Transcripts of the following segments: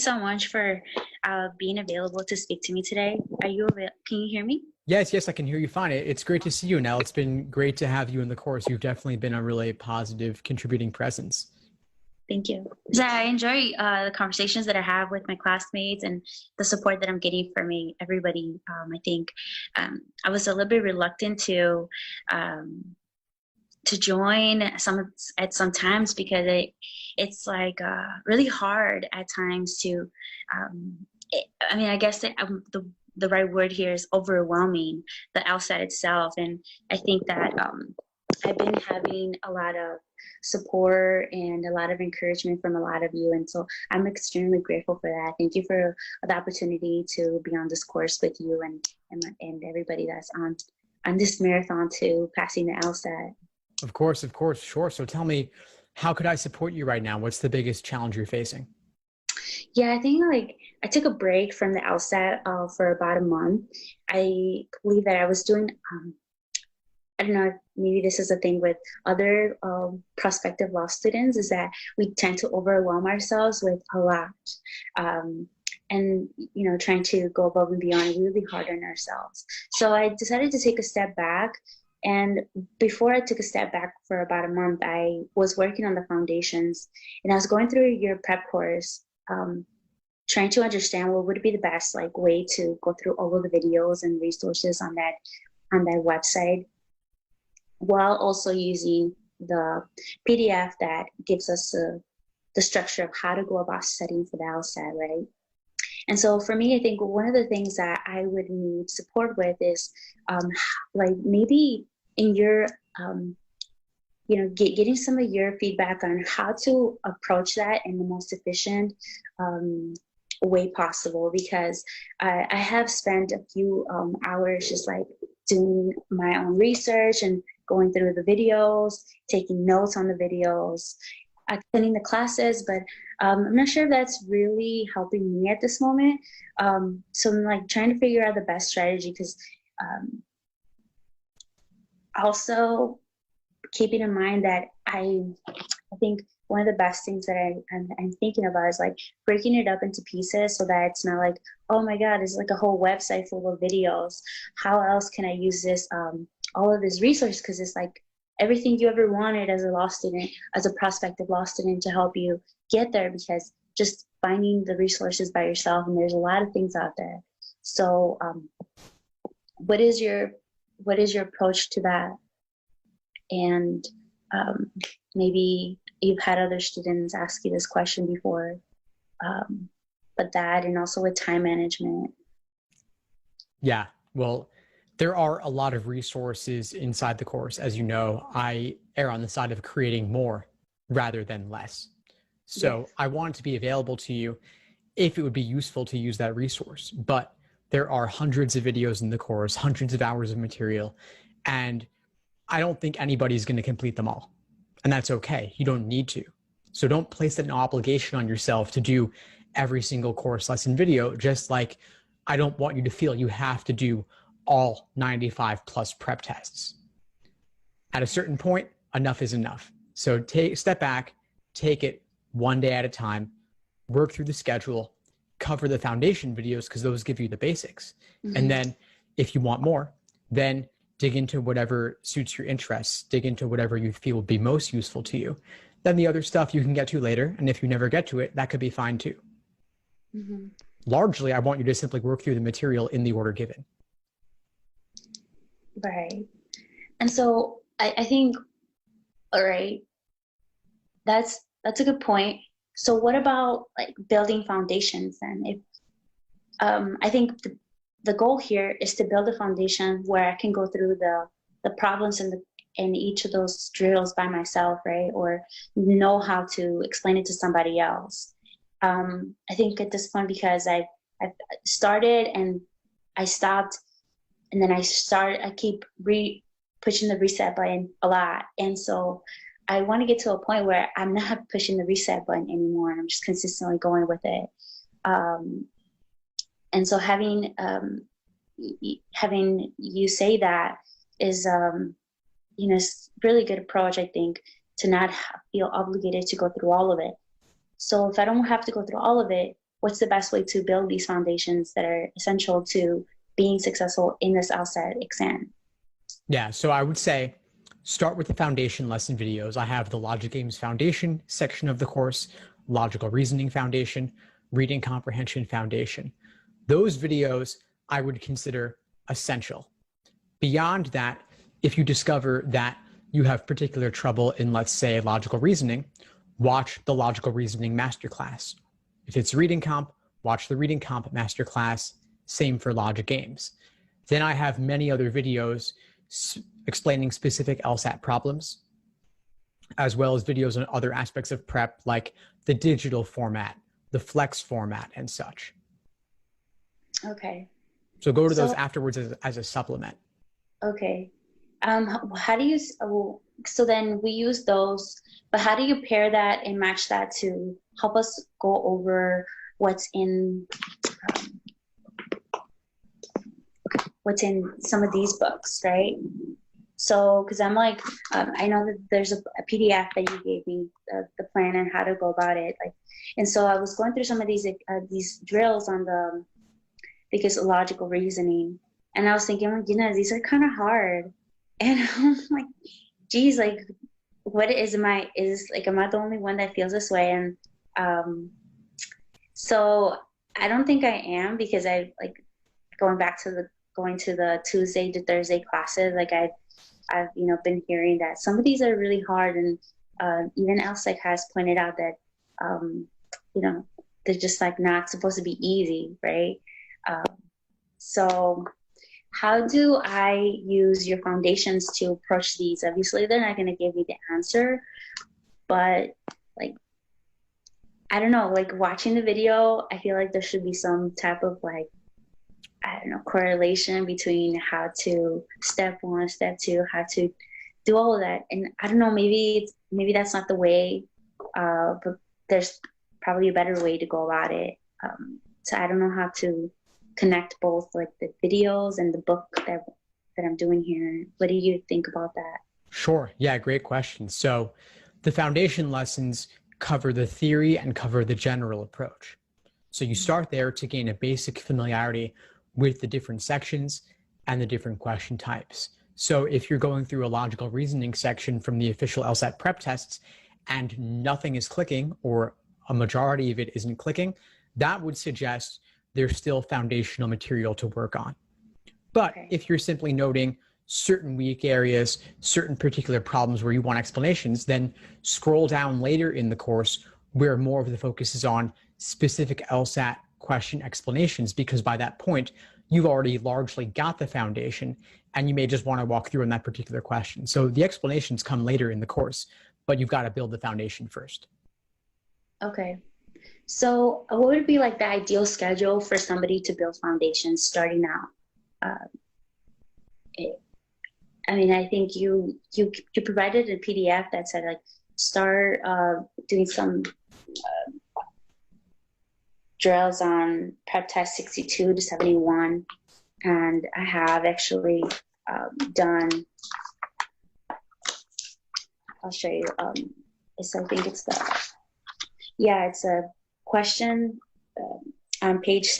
so much for being available to speak to me today. Can you hear me? Yes, I can hear you fine. It's great to see you, Nell. It's been great to have you in the course. You've definitely been a really positive contributing presence. Thank you. Yeah, I enjoy the conversations that I have with my classmates and the support that I'm getting from everybody. I think I was a little bit reluctant to join at some times because it's like really hard at times to. I guess the right word here is overwhelming, the LSAT itself, and I think that I've been having a lot of support and a lot of encouragement from a lot of you, and so I'm extremely grateful for that. Thank you for the opportunity to be on this course with you and everybody that's on this marathon to passing the LSAT. Of course, sure. So tell me, how could I support you right now? What's the biggest challenge you're facing? Yeah, I think I took a break from the LSAT for about a month. I believe that I was doing, I don't know, maybe this is a thing with other prospective law students, is that we tend to overwhelm ourselves with a lot. And, trying to go above and beyond, really hard on ourselves. So I decided to take a step back. And before I took a step back for about a month, I was working on the foundations, and I was going through your prep course, trying to understand what would be the best way to go through all of the videos and resources on that website, while also using the PDF that gives us the structure of how to go about studying for the LSAT, right? And so for me, I think one of the things that I would need support with is maybe in your getting some of your feedback on how to approach that in the most efficient way possible, because I have spent a few hours just doing my own research and going through the videos, taking notes on the videos, attending the classes, but I'm not sure if that's really helping me at this moment. So I'm trying to figure out the best strategy, because also keeping in mind that I think one of the best things that I'm thinking about is breaking it up into pieces, so that it's not oh my God, it's a whole website full of videos. How else can I use this, all of this resource? Because it's everything you ever wanted as a law student, as a prospective law student, to help you get there, because just finding the resources by yourself, and there's a lot of things out there. So what is your approach to that? And maybe you've had other students ask you this question before, but that, and also with time management. Yeah, well, there are a lot of resources inside the course. As you know, I err on the side of creating more rather than less. So yes. I want it to be available to you if it would be useful to use that resource. But there are hundreds of videos in the course, hundreds of hours of material, and I don't think anybody's going to complete them all. And that's okay. You don't need to. So don't place an obligation on yourself to do every single course lesson video, just like I don't want you to feel you have to do all 95 plus prep tests. At a certain point, enough is enough. So step back, take it one day at a time, work through the schedule, cover the foundation videos because those give you the basics. Mm-hmm. And then if you want more, then dig into whatever suits your interests, dig into whatever you feel would be most useful to you. Then the other stuff you can get to later. And if you never get to it, that could be fine too. Mm-hmm. Largely, I want you to simply work through the material in the order given. Right. And so I think, all right, that's a good point. So what about building foundations then? If I think the goal here is to build a foundation where I can go through the problems in each of those drills by myself, right? Or know how to explain it to somebody else. I think at this point, because I've started and I stopped, and then I keep pushing the reset button a lot. And so I want to get to a point where I'm not pushing the reset button anymore, and I'm just consistently going with it. And so having you say that is, really good approach, I think, to not feel obligated to go through all of it. So if I don't have to go through all of it, what's the best way to build these foundations that are essential to being successful in this LSAT exam? Yeah, so I would say start with the foundation lesson videos. I have the Logic Games Foundation section of the course, Logical Reasoning Foundation, Reading Comprehension Foundation. Those videos I would consider essential. Beyond that, if you discover that you have particular trouble in, let's say, logical reasoning, watch the Logical Reasoning Masterclass. If it's Reading Comp, watch the Reading Comp Masterclass. Same for Logic Games. Then I have many other videos explaining specific LSAT problems, as well as videos on other aspects of prep, like the digital format, the flex format, and such. Okay. So go to those afterwards as a supplement. Okay. How do you, so then we use those, but how do you pair that and match that to help us go over what's in some of these books, right? So, because I'm like, I know that there's a PDF that you gave me, the plan and how to go about it. Like, and so I was going through some of these drills on the, because of logical reasoning. And I was thinking, like, you know, these are kind of hard. And I'm like, geez, like, what am I the only one that feels this way? And so I don't think I am, because I like going to the Tuesday to Thursday classes. Like I've been hearing that some of these are really hard, and even LSEC has pointed out that they're just like not supposed to be easy, right? So how do I use your foundations to approach these? Obviously, they're not going to give me the answer, but like, I don't know, like watching the video, I feel like there should be some type of like, I don't know, correlation between how to step one, step two, how to do all of that. And I don't know, maybe that's not the way, but there's probably a better way to go about it. So I don't know how to connect both like the videos and the book that I'm doing here. What do you think about that? Sure. Yeah, great question. So the foundation lessons cover the theory and cover the general approach. So you start there to gain a basic familiarity with the different sections and the different question types. So if you're going through a logical reasoning section from the official LSAT prep tests and nothing is clicking, or a majority of it isn't clicking, that would suggest there's still foundational material to work on. But if you're simply noting certain weak areas, certain particular problems where you want explanations, then scroll down later in the course where more of the focus is on specific LSAT question explanations, because by that point, you've already largely got the foundation and you may just want to walk through on that particular question. So the explanations come later in the course, but you've got to build the foundation first. Okay. So what would be like the ideal schedule for somebody to build foundations starting out? I think you provided a PDF that said like start doing some drills on prep test 62 to 71, and I have actually done. I'll show you. It's a question on page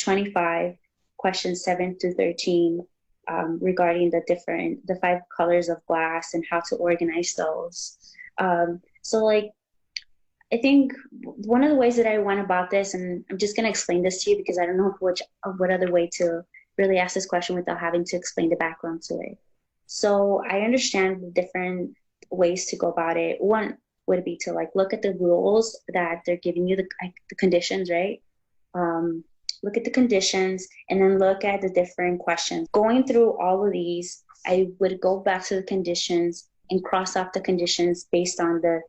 25, questions 7 through 13, regarding the 5 colors of glass and how to organize those. So like, I think one of the ways that I went about this, and I'm just going to explain this to you because I don't know what other way to really ask this question without having to explain the background to it. So I understand the different ways to go about it. One would be to like look at the rules that they're giving you, the conditions, right? Look at the conditions and then look at the different questions. Going through all of these, I would go back to the conditions and cross off the conditions based on the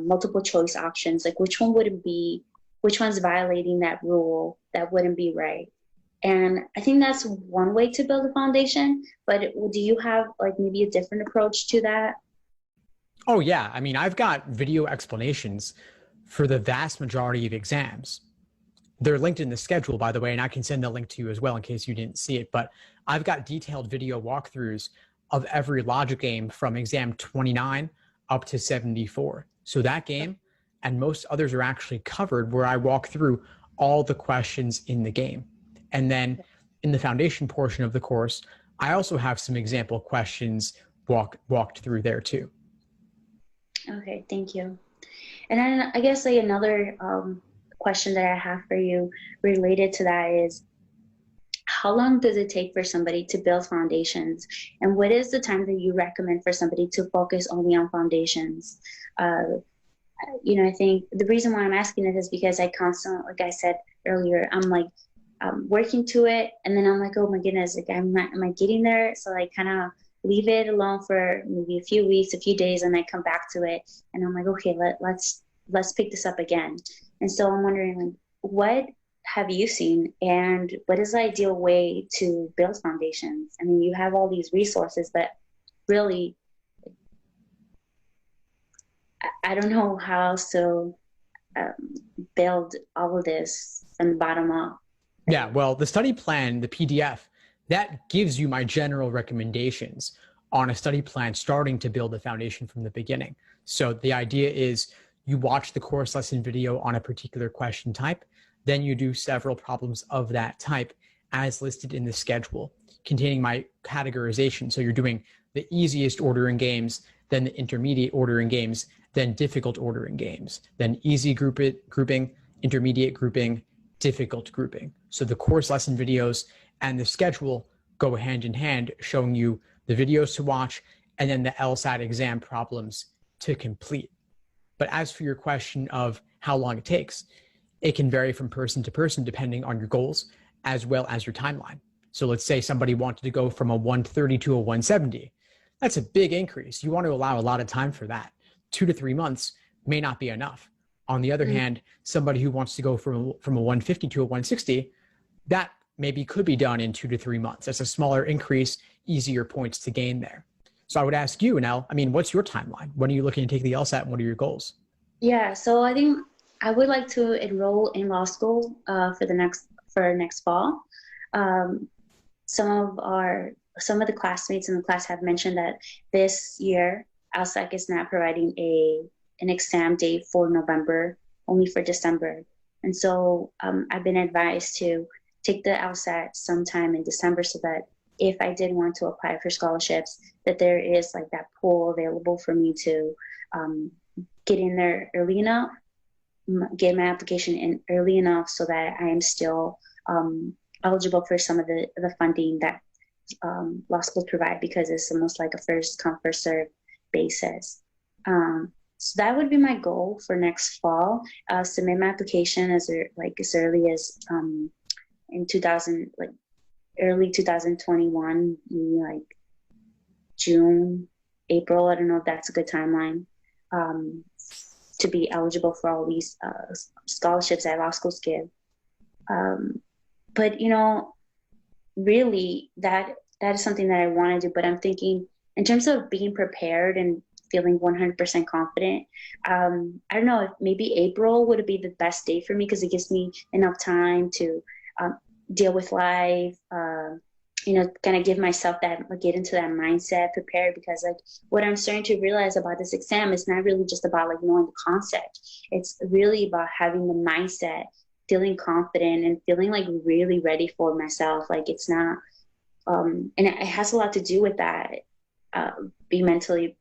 multiple choice options. Like which one's violating that rule that wouldn't be right. And I think that's one way to build a foundation, but do you have like maybe a different approach to that? Oh yeah, I've got video explanations for the vast majority of exams. They're linked in the schedule, by the way, and I can send the link to you as well in case you didn't see it. But I've got detailed video walkthroughs of every logic game from exam 29 up to 74. So that game and most others are actually covered, where I walk through all the questions in the game. And then in the foundation portion of the course, I also have some example questions walked through there too. Okay, thank you. And then I guess like another question that I have for you related to that is, how long does it take for somebody to build foundations? And what is the time that you recommend for somebody to focus only on foundations? I think the reason why I'm asking it is because I constantly, like I said earlier, I'm like working to it, and then I'm like, oh my goodness, like am I getting there? So I kind of leave it alone for maybe a few weeks, a few days, and I come back to it, and I'm like, okay, let's pick this up again. And so I'm wondering, like, what have you seen, and what is the ideal way to build foundations? I mean, you have all these resources, but really, I don't know how else to build all of this from the bottom up. Yeah, well, the study plan, the PDF, that gives you my general recommendations on a study plan starting to build a foundation from the beginning. So the idea is you watch the course lesson video on a particular question type, then you do several problems of that type as listed in the schedule containing my categorization. So you're doing the easiest ordering games, then the intermediate ordering games, then difficult ordering games, then easy grouping, intermediate grouping, difficult grouping. So the course lesson videos and the schedule go hand in hand, showing you the videos to watch and then the LSAT exam problems to complete. But as for your question of how long it takes, it can vary from person to person depending on your goals as well as your timeline. So let's say somebody wanted to go from a 130 to a 170. That's a big increase. You want to allow a lot of time for that. 2 to 3 months may not be enough. On the other hand, somebody who wants to go from a 150 to a 160, that maybe could be done in 2 to 3 months. That's a smaller increase, easier points to gain there. So I would ask you, Nell, I mean, what's your timeline? When are you looking to take the LSAT and what are your goals? Yeah, so I think I would like to enroll in law school for next fall. Um, some of the classmates in the class have mentioned that this year LSAC is not providing an exam date for November, only for December. And so I've been advised to take the LSAT sometime in December so that if I did want to apply for scholarships, that there is like that pool available for me to get in there early enough, get my application in early enough so that I am still eligible for some of the funding that law schools provide, because it's almost like a first come, first serve basis. So that would be my goal for next fall. Submit my application as early as in 2000, like early 2021, maybe like June, April. I don't know if that's a good timeline to be eligible for all these scholarships that law schools give. But really that is something that I want to do. But I'm thinking in terms of being prepared and feeling 100% confident. I don't know if maybe April would be the best date for me, because it gives me enough time to deal with life, kind of give myself get into that mindset, prepare, because like what I'm starting to realize about this exam is not really just about like knowing the concept. It's really about having the mindset, feeling confident and feeling like really ready for myself. Like it's not, and it has a lot to do with that, be mentally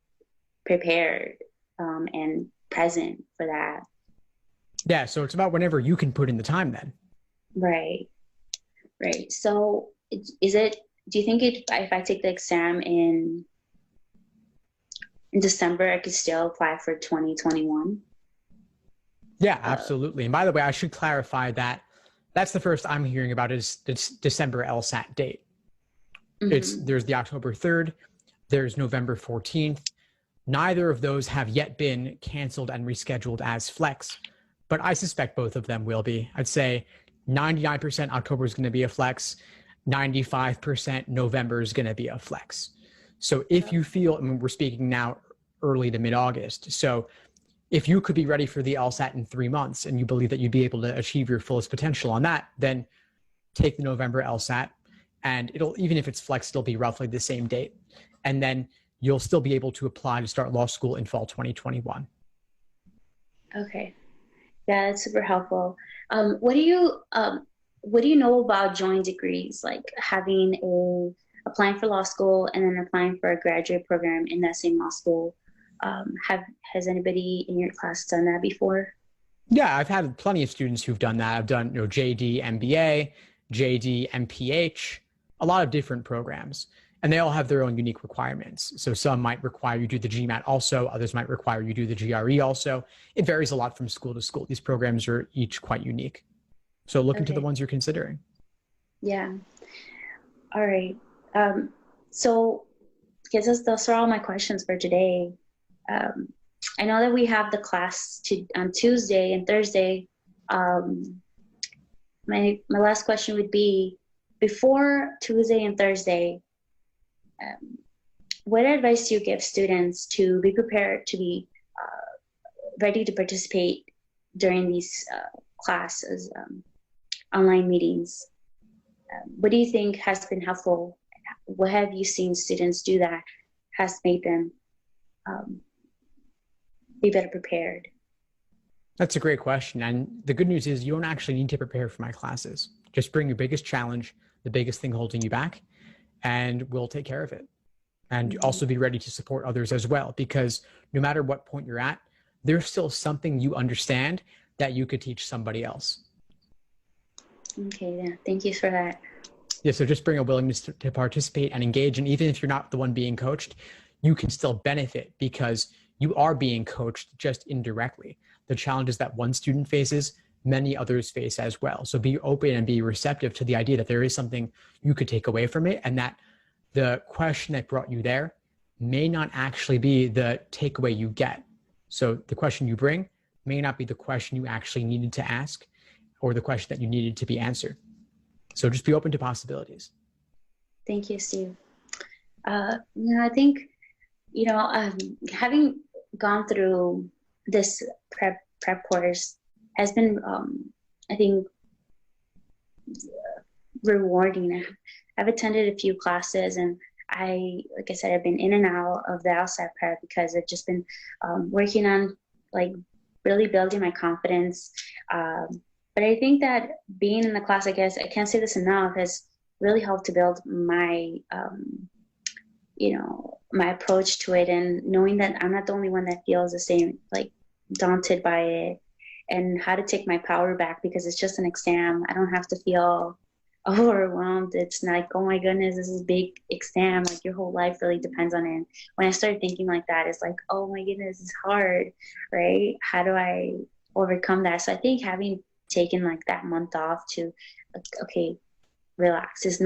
prepared and present for that. Yeah, so it's about whenever you can put in the time then. Right. So do you think if I take the exam in December, I could still apply for 2021? Yeah, absolutely. And by the way, I should clarify that that's the first I'm hearing about is it's December LSAT date. Mm-hmm. There's the October 3rd, there's November 14th. Neither of those have yet been canceled and rescheduled as flex, but I suspect both of them will be. I'd say 99% October is going to be a flex, 95% November is going to be a flex. So if you feel, I mean, we're speaking now early to mid-August, so if you could be ready for the LSAT in 3 months and you believe that you'd be able to achieve your fullest potential on that, then take the November LSAT, and even if it's flex, it'll be roughly the same date. And then you'll still be able to apply to start law school in fall 2021. Okay. Yeah, that's super helpful. What do you know about joint degrees, like having applying for law school and then applying for a graduate program in that same law school? Has anybody in your class done that before? Yeah, I've had plenty of students who've done that. I've done, JD, MBA, JD, MPH, a lot of different programs. And they all have their own unique requirements. So some might require you do the GMAT also, others might require you do the GRE also. It varies a lot from school to school. These programs are each quite unique. So look into the Okay. ones you're considering. Yeah. All right. So those are all my questions for today. Um, I know that we have the class on Tuesday and Thursday. Um, my last question would be, before Tuesday and Thursday, um, what advice do you give students to be prepared to be ready to participate during these classes, online meetings? What do you think has been helpful? What have you seen students do that has made them um, be better prepared? That's a great question. And the good news is you don't actually need to prepare for my classes. Just bring your biggest challenge, the biggest thing holding you back, and we'll take care of it. And also be ready to support others as well, because no matter what point you're at, there's still something you understand that you could teach somebody else. Okay, yeah, thank you for that. Yeah, so just bring a willingness to participate and engage. And even if you're not the one being coached, you can still benefit because you are being coached just indirectly. The challenges that one student faces, many others face as well. So be open and be receptive to the idea that there is something you could take away from it, and that the question that brought you there may not actually be the takeaway you get. So the question you bring may not be the question you actually needed to ask or the question that you needed to be answered. So just be open to possibilities. Thank you, Steve. I think, having gone through this prep course has been, I think, rewarding. I've attended a few classes, and like I said, I've been in and out of the LSAT prep because I've just been working on like really building my confidence. But I think that being in the class, I guess I can't say this enough, has really helped to build my, my approach to it, and knowing that I'm not the only one that feels the same, like daunted by it, and how to take my power back because it's just an exam. I don't have to feel overwhelmed. It's not like, oh my goodness, this is a big exam. Like your whole life really depends on it. When I started thinking like that, it's like, oh my goodness, it's hard, right? How do I overcome that? So I think having taken like that month off to, okay, relax. It's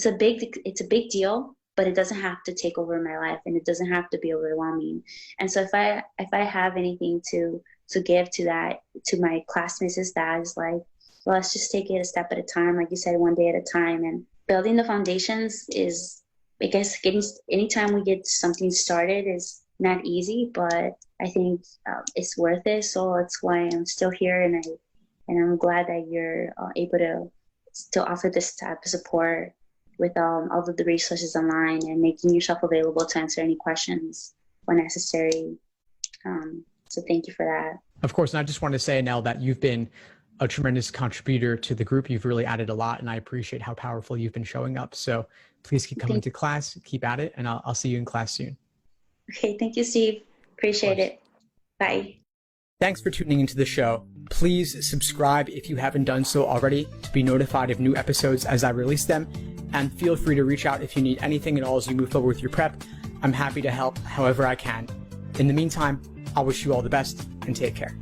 a big deal, but it doesn't have to take over my life, and it doesn't have to be overwhelming. And so if I have anything to give to my classmates, is that is like, well, let's just take it a step at a time, like you said, one day at a time. And building the foundations is, I guess, anytime we get something started is not easy, but I think it's worth it. So that's why I'm still here, and I'm glad that you're able to offer this type of support with all of the resources online and making yourself available to answer any questions when necessary. So thank you for that. Of course, and I just want to say, Nell, that you've been a tremendous contributor to the group. You've really added a lot, and I appreciate how powerful you've been showing up. So please keep coming to class, keep at it, and I'll see you in class soon. Okay, thank you, Steve. Appreciate it. Bye. Thanks for tuning into the show. Please subscribe if you haven't done so already to be notified of new episodes as I release them. And feel free to reach out if you need anything at all as you move forward with your prep. I'm happy to help however I can. In the meantime, I'll wish you all the best and take care.